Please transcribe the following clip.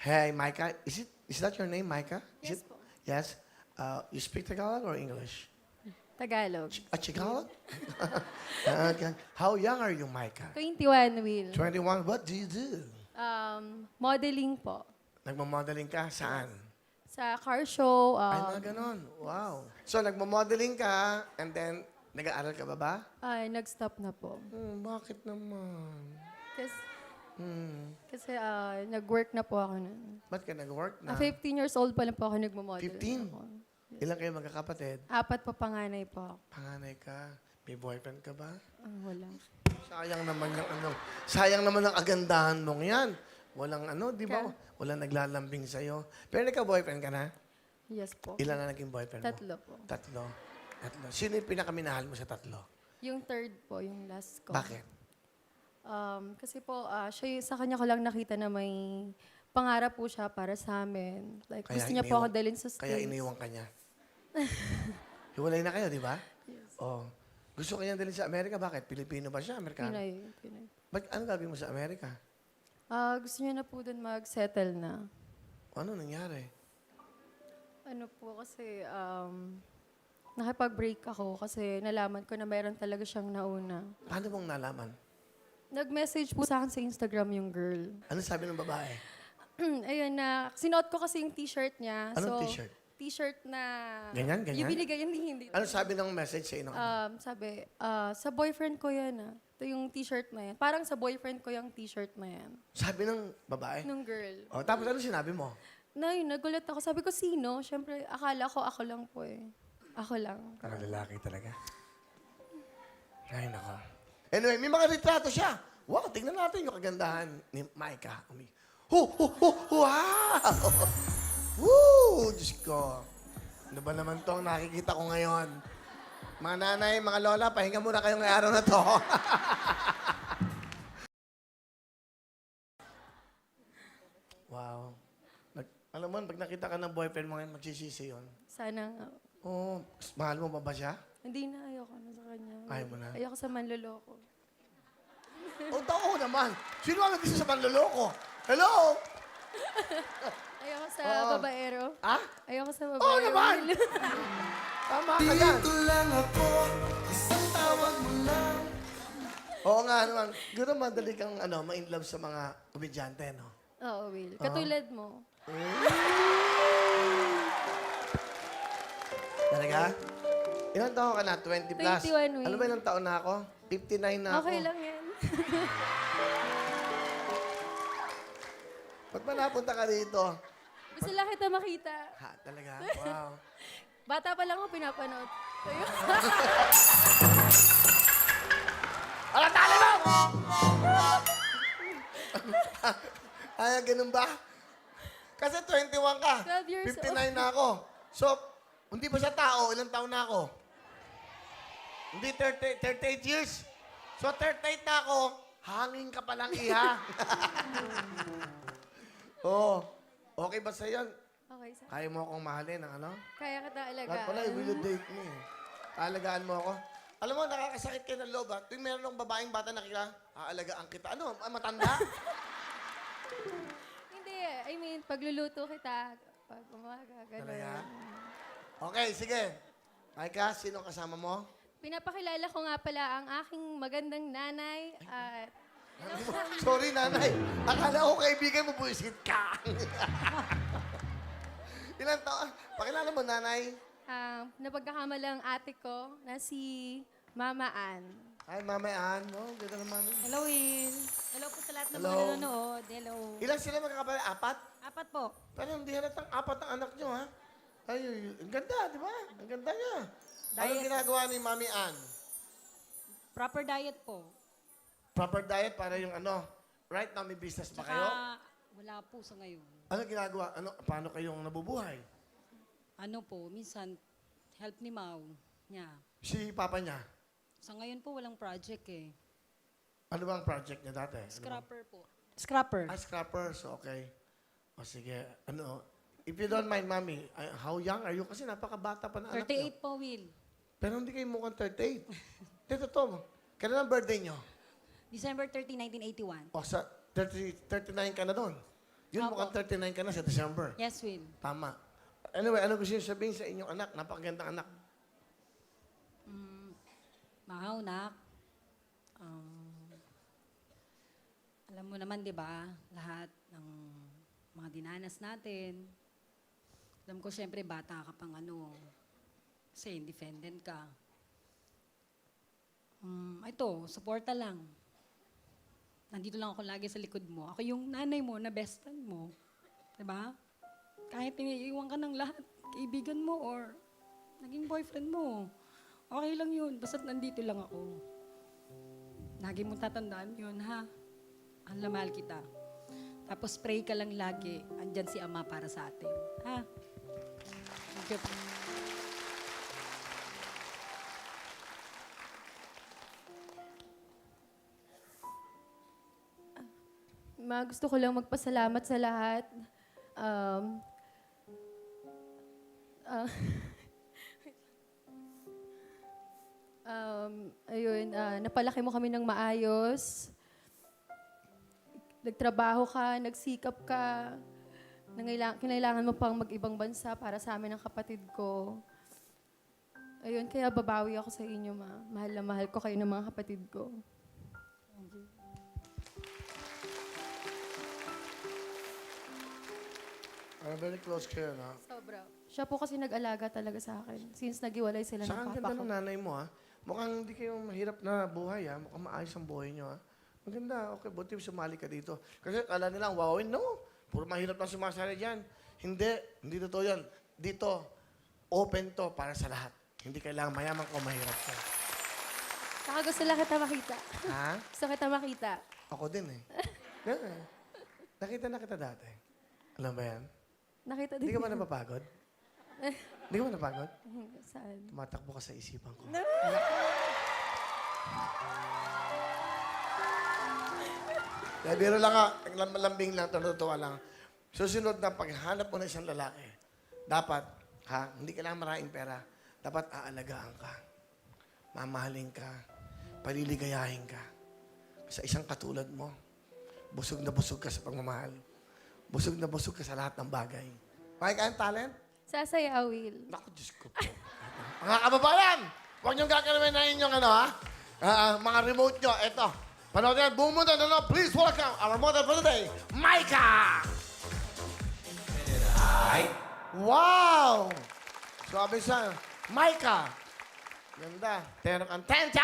Hey, Micah. Is that your name, Micah? Yes po. Yes. You speak Tagalog or English? Tagalog. Tagalog? Okay. How young are you, Micah? 21, Will. 21. What do you do? Modeling po. Nagmamodeling ka? Saan? Sa car show. Ay, mga ganon. Wow. So, nagmamodeling ka, and then, nag-aaral ka ba? Nag-stop na po. Bakit naman? Kasi nag-work na po ako nun. Ba't ka nag-work na? 15 years old pa lang po ako nagmamodel. 15? Ako. Ilan kayo magkakapatid? 4 po panganay po ako. Panganay ka. May boyfriend ka ba? Wala. Sayang naman yung ano. Sayang naman ang agandahan mong yan. Walang ano, di ba? Walang naglalambing sa'yo. Pero nagka-boyfriend ka na? Yes po. Ilan na naging boyfriend mo? 3 po. Tatlo. Sino yung pinakaminahal mo sa tatlo? Yung third po, yung last ko. Bakit? Kasi po, sa kanya ko lang nakita na may pangarap po siya para sa amin. Like, gusto niya po ako dalhin sa States. Kaya iniwan ka niya. Hiwalay na kayo, di ba? Yes. Oh. Gusto ka niya dalhin sa Amerika. Bakit? Pilipino ba siya? Amerikano? Pinay. Ano gagawin mo sa Amerika? Gusto niya na po dun mag-settle na. Ano nangyari? Ano po kasi, nakipag-break ako kasi nalaman ko na meron talaga siyang nauna. Paano mong nalaman? Nag-message po sa akin sa Instagram yung girl. Ano sabi ng babae? Ayun na, sinuot ko kasi yung t-shirt niya. Anong t-shirt? T-shirt na... Ganyan? Yung binigay, hindi. Ano sabi ng message sa'yo? Sabi, sa boyfriend ko yan Ito yung t-shirt na yan. Parang sa boyfriend ko yung t-shirt na yan. Sabi ng babae? Nung girl. Oh, tapos ano sinabi mo? Nagulat ako. Sabi ko, sino? Siyempre, akala ko ako lang po eh. Ako lang. Parang lalaki talaga. Ay, nako. Anyway, may mga retrato siya. Wow, tingnan natin yung kagandahan ni Micah. Wow! Woo! Diyos ko. Ano ba naman to ang nakikita ko ngayon? Mga nanay, mga lola, pahinga muna kayo ngayong araw na to. Wow. Alam mo, pag nakita ka ng boyfriend mo ngayon, magsisisi yun. Sana nga. Oh, mahal mo pa ba siya? Hindi na, ayoko na sa kanya. Ayaw mo na? Ayoko sa manloloko. O, tao naman. Sino ang nagkisa sa panloloko? Hello? Ayoko sa Oo. babaero. Ha? Ayoko sa babaero. Oo naman! Tama ka yan. Dito lang ako, isang tawag mo lang. Oo nga naman. Gano'n madali kang ma-in love sa mga komedyante, no? Oo, Will. Katulad mo. Talaga? Ilang taon ka na? 20 plus? 21, Will. Ano ba ilang taon na ako? 59 na ako. Okay lang yan. Ba't ba napunta ka dito? Gusto lang kita makita. Ha, talaga? Wow. Bata pa lang ako pinapanood. Kayo. Ala, tali mo! Ay, ganun ba? Kasi 21 ka. 12 years 59 na ako. So, hindi pa siya tao. Ilang taon na ako? Hindi 38 years. So, 38 na ako. Hangin ka palang iha. Oh, okay ba sa'yo? Okay, sir. Kaya mo akong mahalin ng ano? Kaya kita alagaan. Lahat pala, will you date me? Aalagaan mo ako. Alam mo, nakakasakit kayo ng loob, ha? Tuwing meron ng babaeng bata na aalagaan kita. Ano, matanda? Hindi eh. I mean, pagluluto kita. Pag umaga, gano'n. Talaga? Okay, sige. Micah, sino kasama mo? Pinapakilala ko nga pala ang aking magandang nanay at Sorry, nanay. Akala ko kaibigan mo, buisit ka. Ilan taon? Pakilala mo, nanay. napagkakamalang ate ko na si Mama Ann. Hi, Mama Ann. Oh, ganda naman. Hello, Will. Hello po sa lahat ng Hello. mga nanonood. Hello. Ilan sila magkakapatid? 4? 4 po. Pero hindi halatang 4 ang anak nyo, ha? Ay, ang ganda, di ba? Ang ganda niya. Anong Diet. ginagawa ni Mami Ann? Proper diet po. Proper diet para yung ano. Right now, may business ba kayo? Wala po sa ngayon. Ano ginagawa? Paano kayong nabubuhay? Ano po, minsan, help ni Mau niya. Si Papa niya? Sa ngayon po, walang project eh. Ano ba ang project niya dati? Scrapper po. Scrapper. Scrapper. So, okay. O sige, if you don't mind, Mami, how young are you? Kasi napakabata pa na anak niyo. 38 po, Will. Pero hindi kayo mukhang 38. Dito to. Kailan ang birthday niyo? December 30, 1981. O sa 39 ka na doon. Yun, Opo. mukhang 39 ka na sa December. Yes, Will. Tama. Anyway, ano gusto niyo sabihin sa inyong anak? Napakagandang anak. Mahaw, nak. Alam mo naman, di ba, lahat ng mga dinanas natin. Alam ko, syempre, bata ka pang kasi independent ka. Ito, suporta lang. Nandito lang ako lagi sa likod mo. Ako yung nanay mo na best friend mo. Di ba? Kahit iniiwan ka ng lahat, kaibigan mo or naging boyfriend mo. Okay lang yun, basta't nandito lang ako. Lagi mo tatandaan yun, ha? Mahal na mahal kita. Tapos pray ka lang lagi, andyan si Ama para sa atin. Ha? Thank you. Gusto ko lang magpasalamat sa lahat. Ayun, napalaki mo kami ng maayos. Nagtrabaho ka, nagsikap ka. Kinailangan mo pang mag-ibang bansa para sa amin ng kapatid ko. Ayun, kaya babawi ako sa inyo, ma. Mahal na mahal ko kayo ng mga kapatid ko. Very close kayo, no? Sobra. Siya po kasi nag-alaga talaga sa akin since nagiwalay sila ng Saka ang papa ganda ko. ng nanay mo, ha? Mukhang hindi kayo mahirap na buhay, ha? Mukhang maayos ang buhay nyo, ha? Maganda, okay. Buti sumali ka dito. Kasi kala nila, wowin, no. Puro mahirap lang sumasali dyan. Hindi totoo yan. Dito, open to para sa lahat. Hindi kailangan mayaman o mahirap ka. Saka gusto lang kita makita. Ha? Gusto kita makita. Ako din, eh. Ganun, eh. Nakita na kita dati. Alam ba yan? Nakita din. Hindi ka ba napapagod? Hindi ka ba napagod? Saan? Tumatakbo ka sa isipan ko. Kaya biro lang lambing lang, natutuwa lang. Susunod na paghanap mo ng isang lalaki, dapat, hindi kailangan maraming pera, dapat aalagaan ka, mamahalin ka, paliligayahin ka. Sa isang katulad mo, busog na busog ka sa pagmamahal. Busog na busog ka sa lahat ng bagay. May kayang talent? Sasaya, Will. Naku, Diyos ko po. Mga kababayan, huwag niyong gagawin na inyong mga remote nyo. Ito, panood yan, buong mundo, please welcome our model for today, Micah! Wow! Sabi siya, Micah. Ganda. 10,000